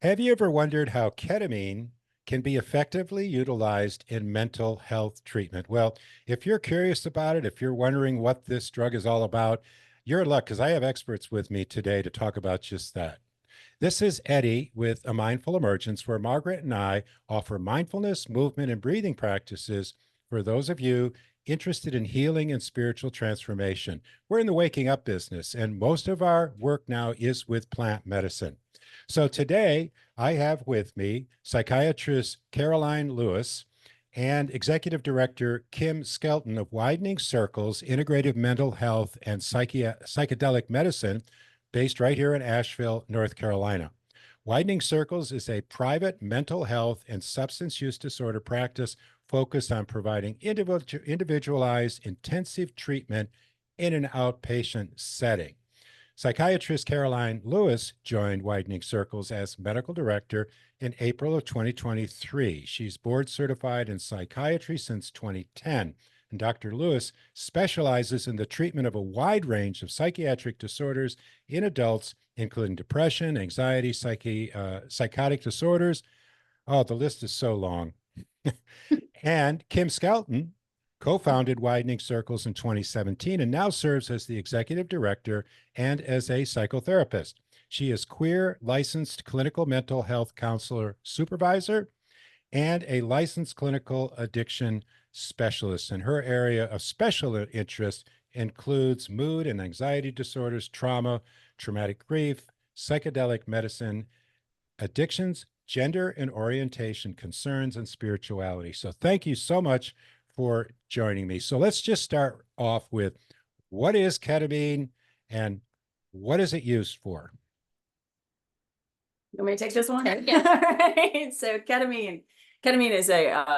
Have you ever wondered how ketamine can be effectively utilized in mental health treatment? Well, if you're curious about it, if you're wondering what this drug is all about, you're in luck because I have experts with me today to talk about just that. This is Eddie with A Mindful Emergence, where Margaret and I offer mindfulness, movement, and breathing practices for those of you interested in healing and spiritual transformation. We're in the waking up business, and most of our work now is with plant medicine. So today, I have with me psychiatrist Caroline Lewis and executive director Kim Skelton of Widening Circles, Integrative Mental Health and Psychedelic Medicine, based right here in Asheville, North Carolina. Widening Circles is a private mental health and substance use disorder practice focused on providing individualized intensive treatment in an outpatient setting. Psychiatrist Caroline Lewis joined Widening Circles as medical director in April of 2023. She's board certified in psychiatry since 2010. And Dr. Lewis specializes in the treatment of a wide range of psychiatric disorders in adults, including depression, anxiety, psychotic disorders. Oh, the list is so long. And Kim Skelton co-founded Widening Circles in 2017 and now serves as the executive director and as a psychotherapist. She is queer licensed clinical mental health counselor supervisor and a licensed clinical addiction specialist. And her area of special interest includes mood and anxiety disorders, trauma, traumatic grief, psychedelic medicine, addictions, gender and orientation concerns, and spirituality. So thank you so much for joining me. So let's just start off with what is ketamine and what is it used for? You want me to take this one? Okay, yes. All right. So ketamine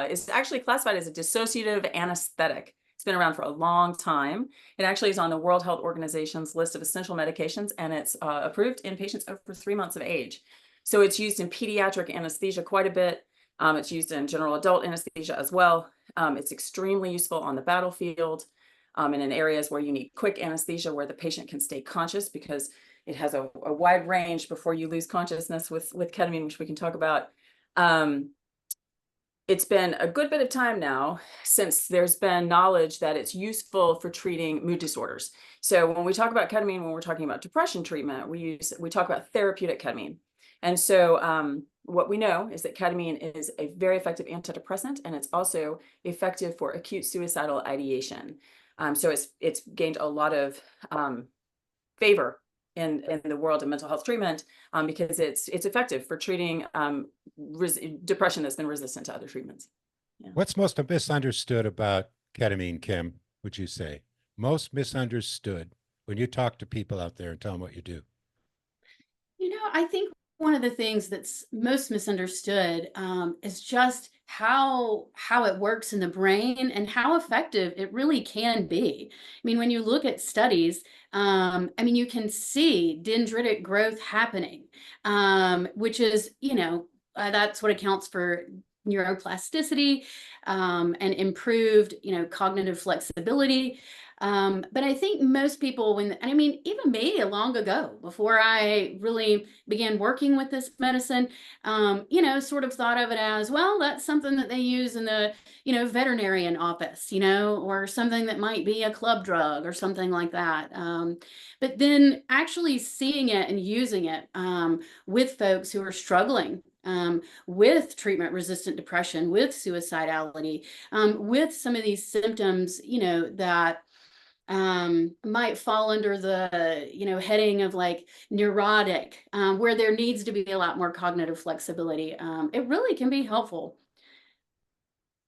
is actually classified as a dissociative anesthetic. It's been around for a long time. It actually is on the World Health Organization's list of essential medications, and it's approved in patients over 3 months of age. So it's used in pediatric anesthesia quite a bit. It's used in general adult anesthesia as well. It's extremely useful on the battlefield and in areas where you need quick anesthesia where the patient can stay conscious, because it has a wide range before you lose consciousness with ketamine, which we can talk about. It's been a good bit of time now since there's been knowledge that it's useful for treating mood disorders. So when we talk about ketamine, when we're talking about depression treatment, we talk about therapeutic ketamine. And so what we know is that ketamine is a very effective antidepressant, and it's also effective for acute suicidal ideation. So it's gained a lot of favor in the world of mental health treatment because it's effective for treating depression that's been resistant to other treatments. Yeah. What's most misunderstood about ketamine, Kim, would you say? Most misunderstood when you talk to people out there and tell them what you do? I think one of the things that's most misunderstood is just how it works in the brain and how effective it really can be. I mean, when you look at studies, you can see dendritic growth happening, which is, that's what accounts for neuroplasticity and improved, cognitive flexibility. But I think most people, even me long ago, before I really began working with this medicine, sort of thought of it as, well, that's something that they use in the, veterinarian office, or something that might be a club drug or something like that. But then actually seeing it and using it with folks who are struggling with treatment-resistant depression, with suicidality, with some of these symptoms, that might fall under the heading of like neurotic, where there needs to be a lot more cognitive flexibility. It really can be helpful.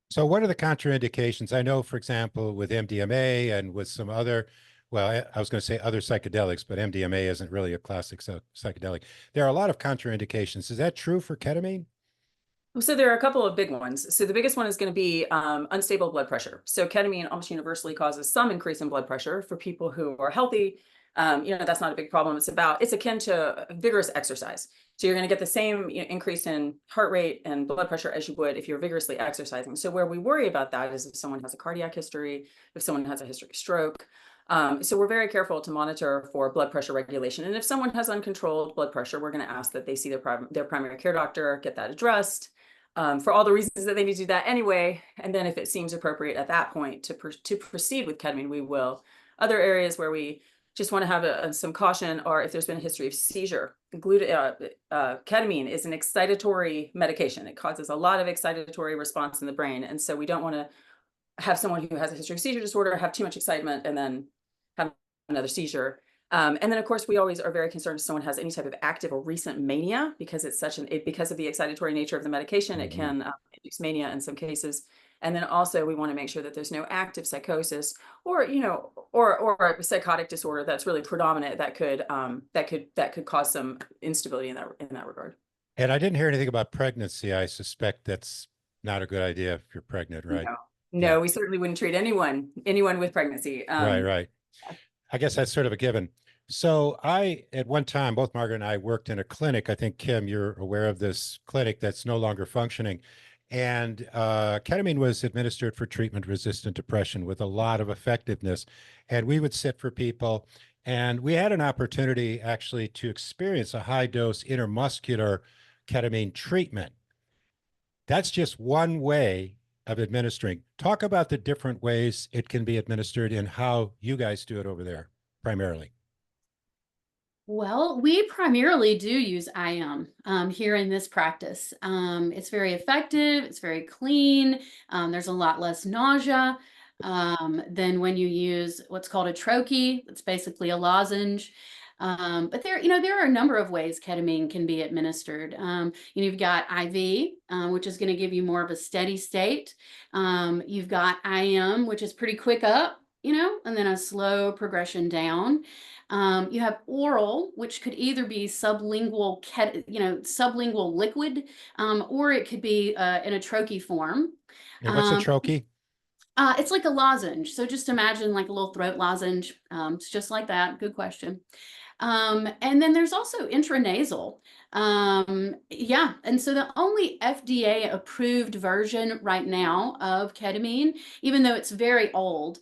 So what are the contraindications? I know, for example, with MDMA and with some other, well, I was going to say other psychedelics, but MDMA isn't really a classic psychedelic. There are a lot of contraindications. Is that true for ketamine? So there are a couple of big ones. So the biggest one is going to be unstable blood pressure. So ketamine almost universally causes some increase in blood pressure for people who are healthy. That's not a big problem. It's akin to vigorous exercise. So you're going to get the same increase in heart rate and blood pressure as you would if you're vigorously exercising. So where we worry about that is if someone has a cardiac history, if someone has a history of stroke, So we're very careful to monitor for blood pressure regulation. And if someone has uncontrolled blood pressure, we're going to ask that they see their primary care doctor, get that addressed, for all the reasons that they need to do that anyway. And then if it seems appropriate at that point to proceed with ketamine, we will. Other areas where we just want to have some caution are if there's been a history of seizure. Ketamine is an excitatory medication. It causes a lot of excitatory response in the brain. And so we don't want to have someone who has a history of seizure disorder have too much excitement and then have another seizure. And then, of course, we always are very concerned if someone has any type of active or recent mania, because it's because of the excitatory nature of the medication, it can induce mania in some cases. And then also we want to make sure that there's no active psychosis or, or a psychotic disorder that's really predominant that could cause some instability in that regard. And I didn't hear anything about pregnancy. I suspect that's not a good idea if you're pregnant, right? No, we certainly wouldn't treat anyone with pregnancy. Right. I guess that's sort of a given. So at one time, both Margaret and I worked in a clinic. I think, Kim, you're aware of this clinic that's no longer functioning. And ketamine was administered for treatment-resistant depression with a lot of effectiveness. And we would sit for people, and we had an opportunity actually to experience a high-dose intramuscular ketamine treatment. That's just one way of administering. Talk about the different ways it can be administered and how you guys do it over there, primarily. Well, we primarily do use IM here in this practice. It's very effective. It's very clean. There's a lot less nausea than when you use what's called a troche. It's basically a lozenge. But there are a number of ways ketamine can be administered. You've got IV, which is going to give you more of a steady state. You've got IM, which is pretty quick up, and then a slow progression down. You have oral, which could either be sublingual liquid, or it could be in a troche form. And what's a troche? It's like a lozenge. So just imagine like a little throat lozenge. It's just like that. Good question. And then there's also intranasal. And so the only FDA approved version right now of ketamine, even though it's very old,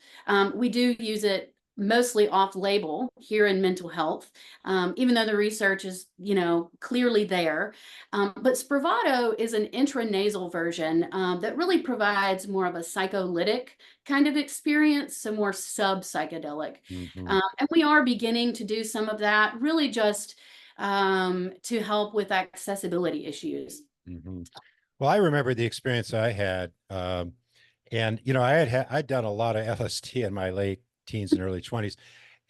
we do use it mostly off label here in mental health, even though the research is, clearly there. But Spravato is an intranasal version that really provides more of a psycholytic kind of experience, so more sub-psychedelic. And we are beginning to do some of that, really just to help with accessibility issues. Well, I remember the experience I had, and I'd done a lot of LSD in my late teens and early 20s,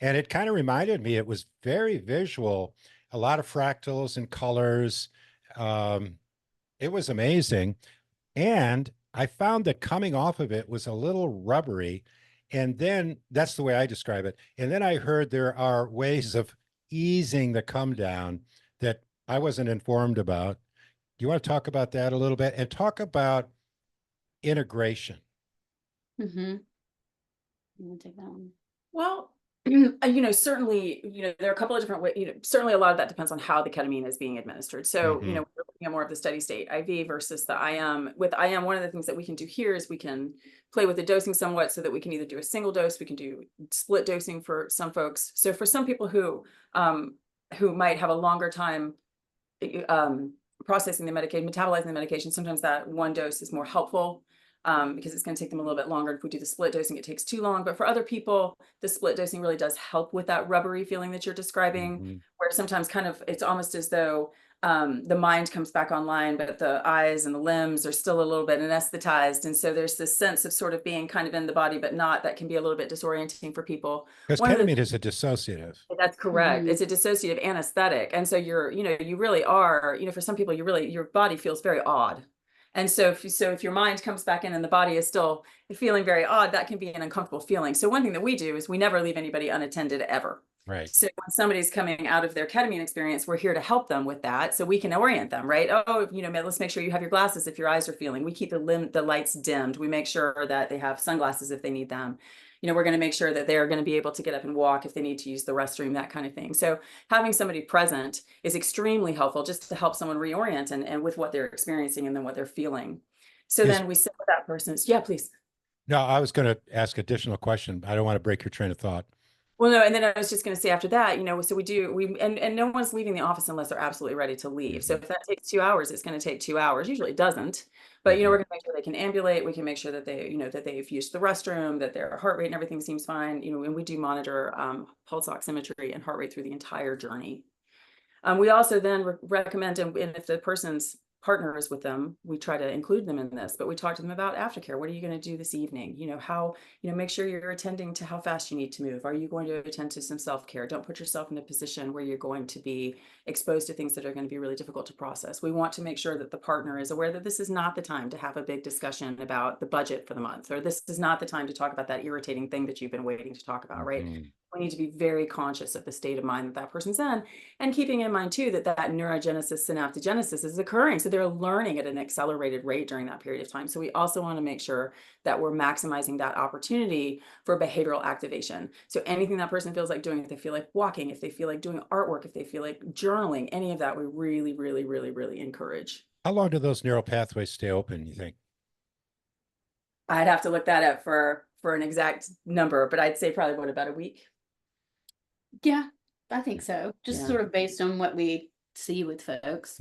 and it kind of reminded me, it was very visual, a lot of fractals and colors. It was amazing. And I found that coming off of it was a little rubbery. And then that's the way I describe it. And then I heard there are ways of easing the come down that I wasn't informed about. Do you want to talk about that a little bit and talk about integration? You want to take that one? Well, certainly, there are a couple of different ways, certainly a lot of that depends on how the ketamine is being administered. So, we're looking at more of the steady state IV versus the IM. With IM, one of the things that we can do here is we can play with the dosing somewhat so that we can either do a single dose, we can do split dosing for some folks. So for some people who might have a longer time processing the medication, metabolizing the medication, sometimes that one dose is more helpful. Because it's going to take them a little bit longer. If we do the split dosing, it takes too long. But for other people, the split dosing really does help with that rubbery feeling that you're describing, where sometimes it's almost as though the mind comes back online, but the eyes and the limbs are still a little bit anesthetized. And so there's this sense of sort of being kind of in the body, but not, that can be a little bit disorienting for people. Because ketamine is a dissociative. That's correct. It's a dissociative anesthetic. And so you really are, for some people, your body feels very odd. And so if your mind comes back in and the body is still feeling very odd, that can be an uncomfortable feeling. So one thing that we do is we never leave anybody unattended ever. Right. So when somebody's coming out of their ketamine experience, we're here to help them with that. So we can orient them, right? Oh, let's make sure you have your glasses if your eyes are feeling. We keep the lights dimmed. We make sure that they have sunglasses if they need them. We're going to make sure that they're going to be able to get up and walk if they need to use the restroom, that kind of thing. So having somebody present is extremely helpful just to help someone reorient and with what they're experiencing and then what they're feeling. So then we sit with that person. Yeah, please. No, I was going to ask additional question. I don't want to break your train of thought. Well, no, and then I was just going to say after that, so and no one's leaving the office unless they're absolutely ready to leave. So if that takes 2 hours, it's going to take 2 hours. Usually it doesn't, but we're going to make sure they can ambulate. We can make sure that that they've used the restroom, that their heart rate and everything seems fine. And we do monitor pulse oximetry and heart rate through the entire journey. We also then recommend, and if the person's partner is with them, we try to include them in this, but we talk to them about aftercare. What are you going to do this evening? Make sure you're attending to how fast you need to move. Are you going to attend to some self-care? Don't put yourself in a position where you're going to be exposed to things that are going to be really difficult to process. We want to make sure that the partner is aware that this is not the time to have a big discussion about the budget for the month, or this is not the time to talk about that irritating thing that you've been waiting to talk about, right? We need to be very conscious of the state of mind that that person's in, and keeping in mind too that neurogenesis, synaptogenesis is occurring. So they're learning at an accelerated rate during that period of time. So we also want to make sure that we're maximizing that opportunity for behavioral activation. So anything that person feels like doing, if they feel like walking, if they feel like doing artwork, if they feel like journaling, any of that, we really, really, really, really encourage. How long do those neural pathways stay open, you think? I'd have to look that up for an exact number, but I'd say probably about a week. Yeah, I think so. Just sort of based on what we see with folks.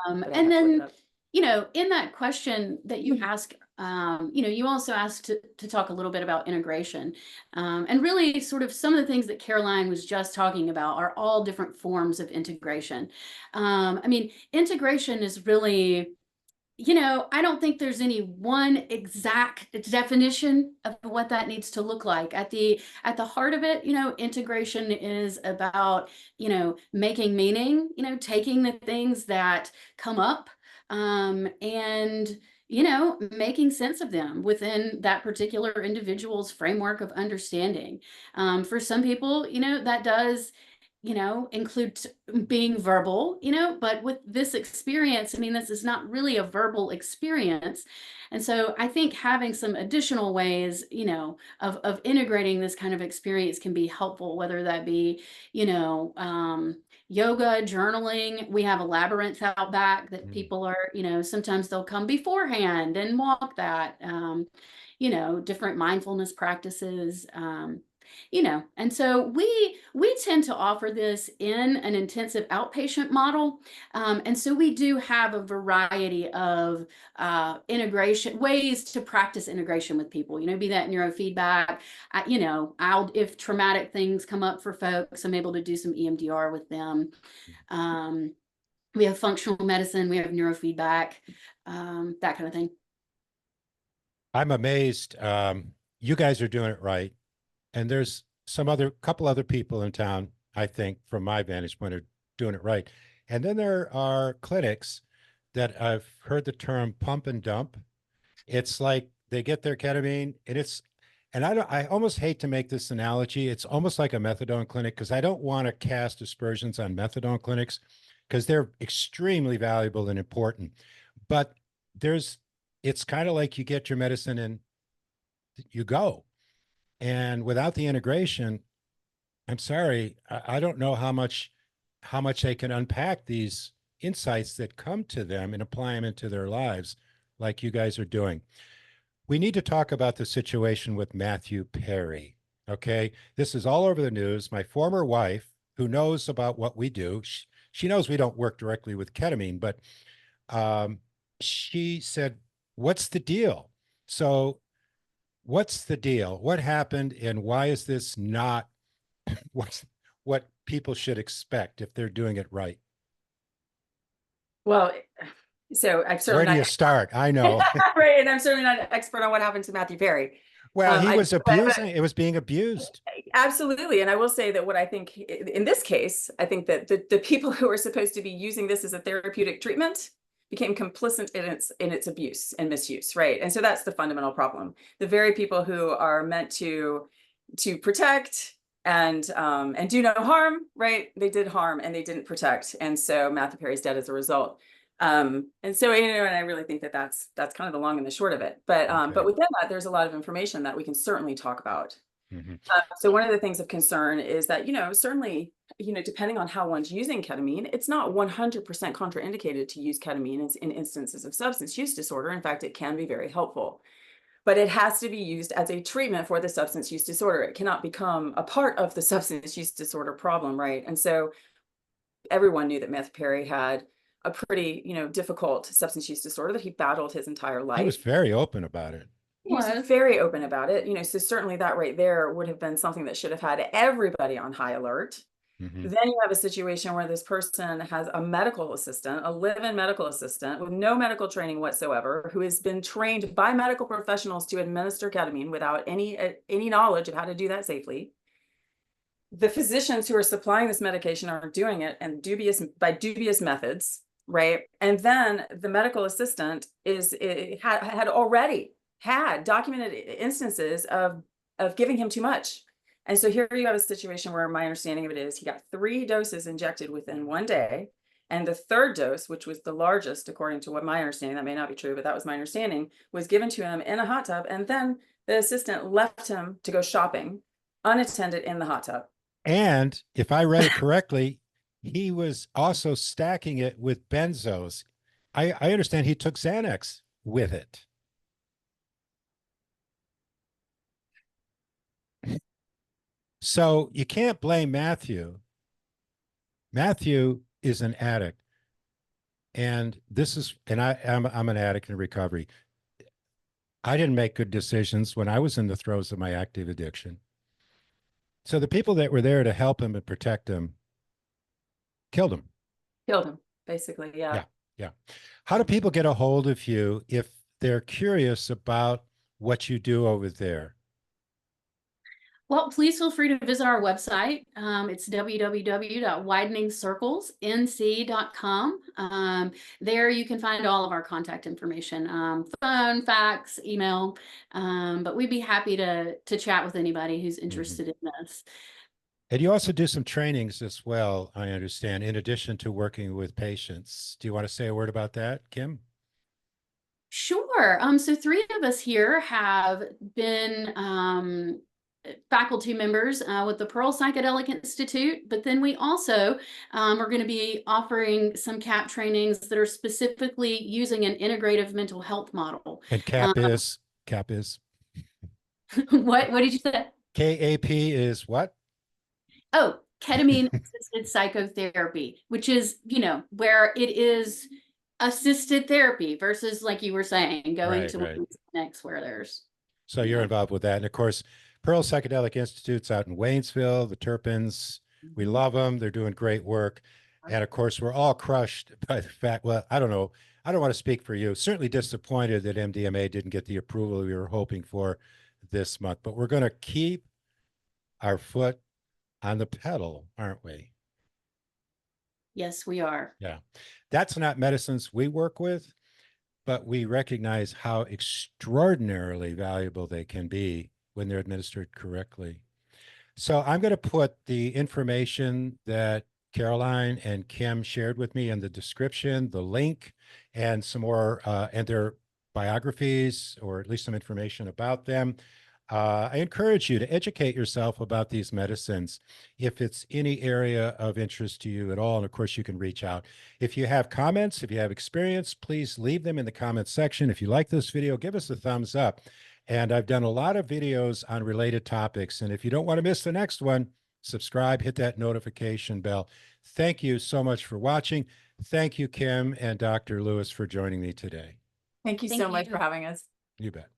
And then, in that question that you ask, you also asked to talk a little bit about integration. And really sort of some of the things that Caroline was just talking about are all different forms of integration. Integration is really, I don't think there's any one exact definition of what that needs to look like. At the heart of it, integration is about, making meaning, taking the things that come up, and making sense of them within that particular individual's framework of understanding. For some people, that does include being verbal, but with this experience, this is not really a verbal experience. And so I think having some additional ways, of integrating this kind of experience can be helpful, whether that be, yoga, journaling. We have a labyrinth out back that people are, sometimes they'll come beforehand and walk that, different mindfulness practices, and so we tend to offer this in an intensive outpatient model. And so we do have a variety of integration ways to practice integration with people, be that neurofeedback. If traumatic things come up for folks, I'm able to do some EMDR with them. We have functional medicine, we have neurofeedback, that kind of thing. I'm amazed. You guys are doing it right. And there's couple other people in town, I think, from my vantage point, are doing it right. And then there are clinics that I've heard the term pump and dump. It's like they get their ketamine and I almost hate to make this analogy. It's almost like a methadone clinic, because I don't want to cast aspersions on methadone clinics, because they're extremely valuable and important. But it's kind of like you get your medicine and you go. And without the integration, I'm sorry, I don't know how much they can unpack these insights that come to them and apply them into their lives like you guys are doing. We need to talk about the situation with Matthew Perry. Okay. This is all over the news. My former wife, who knows about what we do, she knows we don't work directly with ketamine, but she said, "What's the deal?" So what's the deal? What happened, and why is this not what people should expect if they're doing it right? Well, so I'm certainly Where do you start? I know. right, and I'm certainly not an expert on what happened to Matthew Perry. Well, he was it was being abused. Absolutely. And I will say that what I think in this case, I think that the people who are supposed to be using this as a therapeutic treatment became complicit in its abuse and misuse, right? And so that's the fundamental problem. The very people who are meant to protect and do no harm, right? They did harm and they didn't protect. And so Matthew Perry's dead as a result. And so, and I really think that that's kind of the long and the short of it. But but within that, there's a lot of information that we can certainly talk about. So one of the things of concern is that, certainly, depending on how one's using ketamine, it's not 100% contraindicated to use ketamine in instances of substance use disorder. In fact, it can be very helpful. but it has to be used as a treatment for the substance use disorder. It cannot become a part of the substance use disorder problem, right? And so everyone knew that Matthew Perry had a pretty, difficult substance use disorder that he battled his entire life. He was very open about it. He was very open about it, so certainly that right there would have been something that should have had everybody on high alert. Mm-hmm. Then you have a situation where this person has a medical assistant, a live-in medical assistant with no medical training whatsoever, who has been trained by medical professionals to administer ketamine without any knowledge of how to do that safely. The physicians who are supplying this medication are doing it and by dubious methods, right? And then the medical assistant had already had documented instances of giving him too much. And so here you have a situation where my understanding of it is he got 3 doses injected within 1 day. And the 3rd dose, which was the largest, according to what my understanding, that may not be true, but that was my understanding, was given to him in a hot tub. And then the assistant left him to go shopping unattended in the hot tub. And if I read it correctly, he was also stacking it with benzos. I understand he took Xanax with it. So you can't blame Matthew. Matthew is an addict. And I'm an addict in recovery. I didn't make good decisions when I was in the throes of my active addiction. So the people that were there to help him and protect him killed him. Killed him, basically, yeah. Yeah. How do people get a hold of you if they're curious about what you do over there? Well, please feel free to visit our website. It's www.wideningscirclesnc.com. There you can find all of our contact information, phone, fax, email, but we'd be happy to chat with anybody who's interested in this. And you also do some trainings as well, I understand, in addition to working with patients. Do you want to say a word about that, Kim? Sure. So 3 of us here have been faculty members with the Pearl Psychedelic Institute, but then we also are going to be offering some CAP trainings that are specifically using an integrative mental health model. And CAP is? What did you say? KAP is what? Oh, ketamine-assisted psychotherapy, which is, where it is assisted therapy versus, like you were saying, going to clinics where there's. So you're involved with that. And of course, Pearl Psychedelic Institute's out in Waynesville, the Turpins. We love them. They're doing great work. And of course, we're all crushed by the fact, well, I don't know. I don't want to speak for you. Certainly disappointed that MDMA didn't get the approval we were hoping for this month. But we're going to keep our foot on the pedal, aren't we? Yes, we are. Yeah. That's not medicines we work with, but we recognize how extraordinarily valuable they can be when they're administered correctly. So I'm going to put the information that Caroline and Kim shared with me in the description, the link, and some more, and their biographies, or at least some information about them. I encourage you to educate yourself about these medicines if it's any area of interest to you at all. And of course, you can reach out. If you have comments, if you have experience, please leave them in the comments section. If you like this video, give us a thumbs up. And I've done a lot of videos on related topics. And if you don't want to miss the next one, subscribe, hit that notification bell. Thank you so much for watching. Thank you, Kim and Dr. Lewis, for joining me today. Thank you so much for having us. You bet.